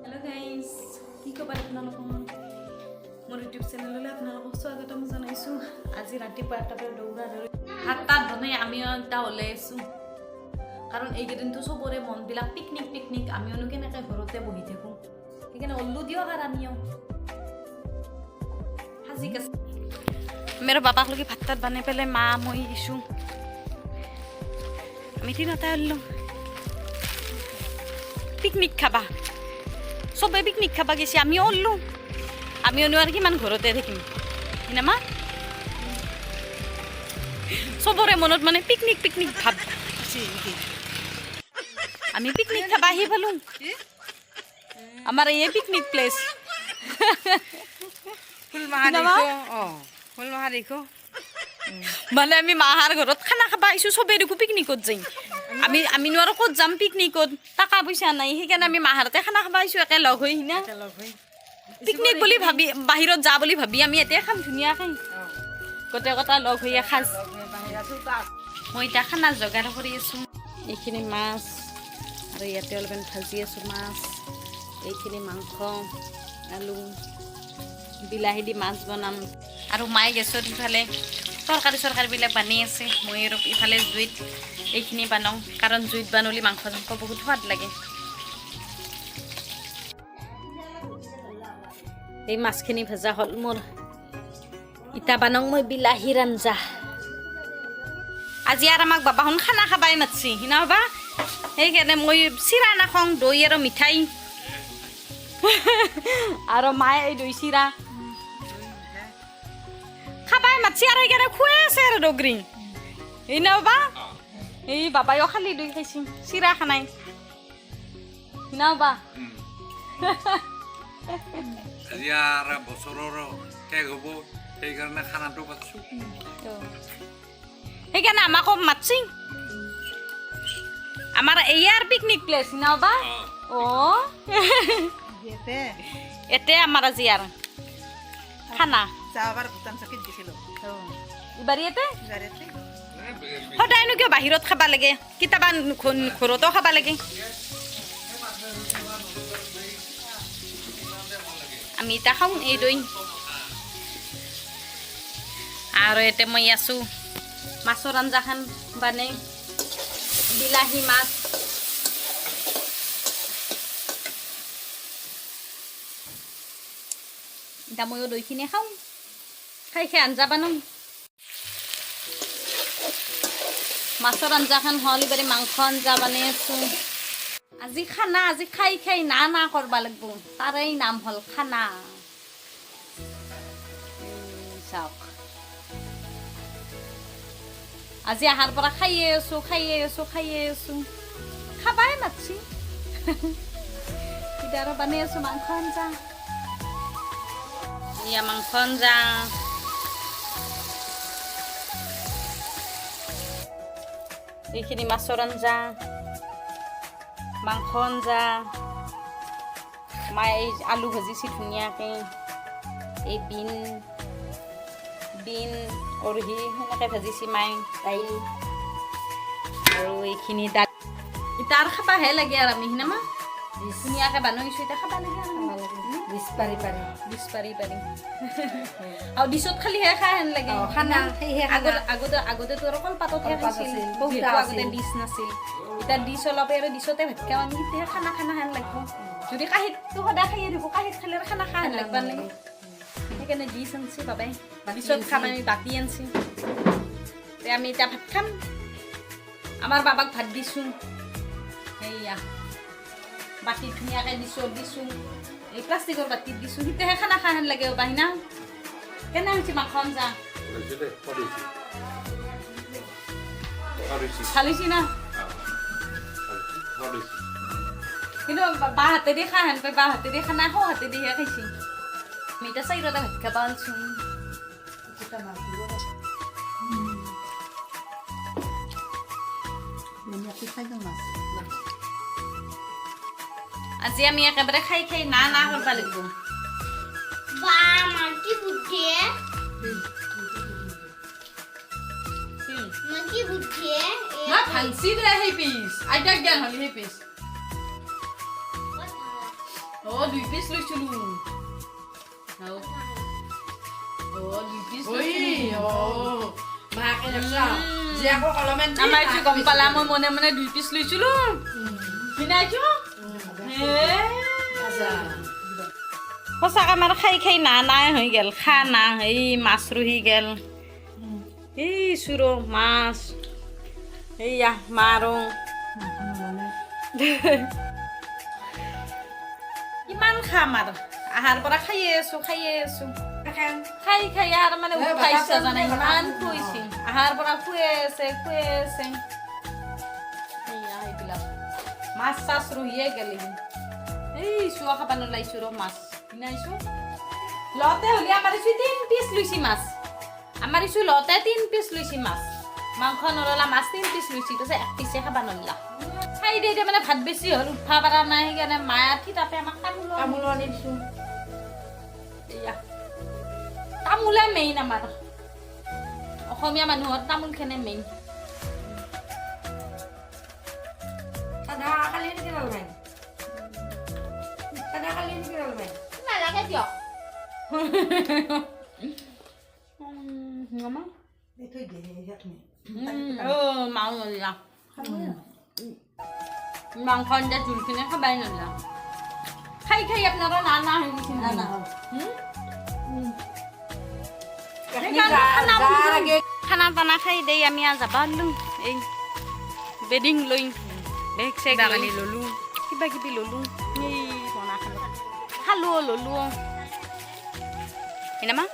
Hello guys, কি খবৰ আপোনালোকৰ মোৰ ইউটিউব চেনেললৈ আপোনালোকক স্বাগতম জনাইছো আজি ৰাতিপুৱা এটা দৌৰা দৌৰি হাতটা বনাই আমি এটা ওলাইছো কাৰণ এই দিনটো সবৰে মন বিলাক পিকনিক আমিও কেনেকৈ ঘৰতে বহি থাকো সেইকাৰণে ওল্লু দিও আৰু আমিও হাজি কাছে মেৰ বাবাক লগি ভাত তাত বনাই পেলাই মা মই ইছু আমি তিনিটা ওল্লু পিকনিক খাবা সবে পিকনিক খাবা গেছি আমি ওল্লু আমি আর কিমান ঘৰতে থাকিম হিনামা সবৰে মনত মানে পিকনিক ভাব আমি পিকনিক খাবা আহি পালো আমাৰ এই পিকনিক প্লেস ফুলমাহা দেখো মানে আমি মাহাৰ ঘৰত খানা খাবা আহিছো সবে দেখো পিকনিকত যাই আমি নোৱাৰো ক'ত যাম পিকনিকত টাকা পইচা নাই সেইকাৰণে আমি মাহাৰতে খানা খাবা আহিছো একে লগ হৈ হিনা পিকনিক বুলি ভাবি বাহিৰত যা বুলি ভাবি আমি এতে খাম ধুনীয়াকৈ গোটেই কথা লগ হৈ এসাঁজ মই এতিয়া খানা যোগাৰ কৰি আছো এইখিনি মাছ আৰু ইয়াতে অলপমান ভাজি আছো মাছ এইখিনি মাংস আলু বিলাহী দি মাছ বনাম আৰু মায়ে গেছত ইফালে তৰকাৰীবিলাক বানি আছে মই আৰু ইফালে জুইত এইখিনি বানাওঁ কাৰণ জুইত বানলি মাংস বহুত সোৱাদ লাগে এই মাছখিনি ভজা হ'ল মোৰ ইটা বানাওঁ মই বিলাহীৰ আঞ্জা আজি আৰু আমাক বাবাহন খানা খাবাই মাতছি হিনা বাবা সেইকাৰণে মই চিৰা নাখাওঁ দৈ আৰু মিঠাই আৰু মায়ে এই দৈ চিৰা খাবাই মাতছি আৰু সেইকাৰণে খুৱাই আছে আৰু ডগৰি হিনা বাবা এই বাবাইও খালি দৈ খাইছি চিৰা খানাই হিনা বাবা আজি আৰু বছৰৰ শেষ হ'ব সেইকাৰণে খানাটো পাতিছোঁ সেইকাৰণে আমাকো মাতছি আমাৰ ইয়াৰ পিকনিক প্লেচ না বাবা অঁ এতে আমাৰ আজি আৰু খানা ইবাৰ ইয়াতে সদায়নো কিয় বাহিৰত খাবা লাগে কেতিয়াবা ঘৰতো খাবা লাগে আমি এতিয়া খাওঁ এই দৈ আৰু এতিয়া মই আছোঁ মাছৰ আঞ্জাখন বানে বিলাহী মাছ এতিয়া ময়ো দৈখিনি খাওঁ খাই আঞ্জা বানাওঁ মাছৰ আঞ্জাখন হ'ল এবাৰ মাংস আঞ্জা বনাই আছোঁ আজি খানা আজি খাই না কৰবা লাগব তাৰেই নাম হ'ল খানা চাওক আজি আহাৰ পৰা খাইয়ে আছোঁ খাবাই মাতছি এতিয়া আৰু বনাই আছোঁ মাংস আঞ্জা এয়া মাংস আঞ্জা এইখিনি মাছৰ আঞ্জা মাংস আঞ্জা মায়ে এই আলু ভাজিছি ধুনীয়াকৈ এই বিন উৰহি সেনেকৈ ভাজিছি মায়ে দাইল আৰু এইখিনি দাইল এতিয়া আৰু খাবাহে লাগে আৰু আমি সিনামা ধুনীয়াকৈ বনাইছোঁ এতিয়া খাবা লাগে আৰু ডিছ পাৰি আৰু ডিছত খালিহে খাই হেন লাগে খানা আগতেতো আৰু কলপাততহে খাইছিল বহুতো আগতে ডিছ নাছিল এতিয়া ডিছ অলপ আৰু ডিছতে ভাত খাওঁ আমি তেতিয়াহে খানা হেন লাগিব যদি কাঁহীতটো সদায় খাইয়ে দিব কাঁহীত খালে খানা খাই হেন লাগবা লাগে সেইকাৰণে ডিছ আনছি বাবাই ডিছত খাম আমি বাতি আনছি আমি এতিয়া ভাত খাম আমাৰ বাবাক ভাত দিছোঁ সেয়া বাতি ধুনীয়াকৈ দিছোঁ এই প্লাষ্টিকৰ বাতিত দিছোঁ তেতিয়াহে খানা খাই হেন লাগে বাহিনা কেনে হৈছে মাংস আঞ্জা ভাল হৈছে না কিন্তু বা হাতেদি খাই হেন পাই বা হাতেদি খানা সৌ হাতেদিহে খাইছি আমি এতিয়া চাৰিটা ভাত খাব আনছোঁ আজি আমি একেবাৰে খাই না কৰবা লাগিব ভালছি দে সেই পিচ আইতাক জ্ঞান হলি সেই পিচ অ' 2 পিচ লৈছিলো অ' 2 পিচ আমাৰ এইটো গম পালা মই মনে মনে 2 পিচ লৈছিলো কিনাইছো সঁচাকে আমাৰ খাই খাই নাই হৈ গেল খা না এই মাছ ৰহি গেল এই চুৰো মাছ এইয়া মাৰো কিমান খাম আৰু আহাৰ পৰা খাইয়ে আছো খাই খাই আৰু মানে উঠাইছে জানে ইমান খুৱাইছে আহাৰ পৰা খুৱাই আছে এইয়া এইবিলাক মাছ চাছ ৰহিয়ে গেলি এই চুৱা খাব নলাইছো ৰ মাছ কিনাইছো লতে হলি আমাৰ ইছু 3 পিচ লৈছি মাছ আমাৰ ইছু লতে 3 পিচ লৈছি মাছ মাংস নৰলা মাছ 3 পিচ লৈছি তো 1 পিচে খাব নলা খাই দে মানে ভাত বেছি হল উঠা পাৰা নাই সেইকাৰণে মায়া ঠিতাপে আমাক তামোল আনি দিছো এয়া তামোলে মেইন আমাৰ অসমীয়া মানুহৰ তামোল খেনে মেইন নালাগে দিয়ক মাও নলা মাংস আঞ্জা জোলখিনি খাবাই নলা খাই খাই আপনারা না হৈ গৈছে খানা টানা খাই দেই আমি আৰু যাবা ললো এই বেডিং লৈ বেগ চেগ গালি ললো কিবা কিবি ললো এই বনা খালো ললো এনামা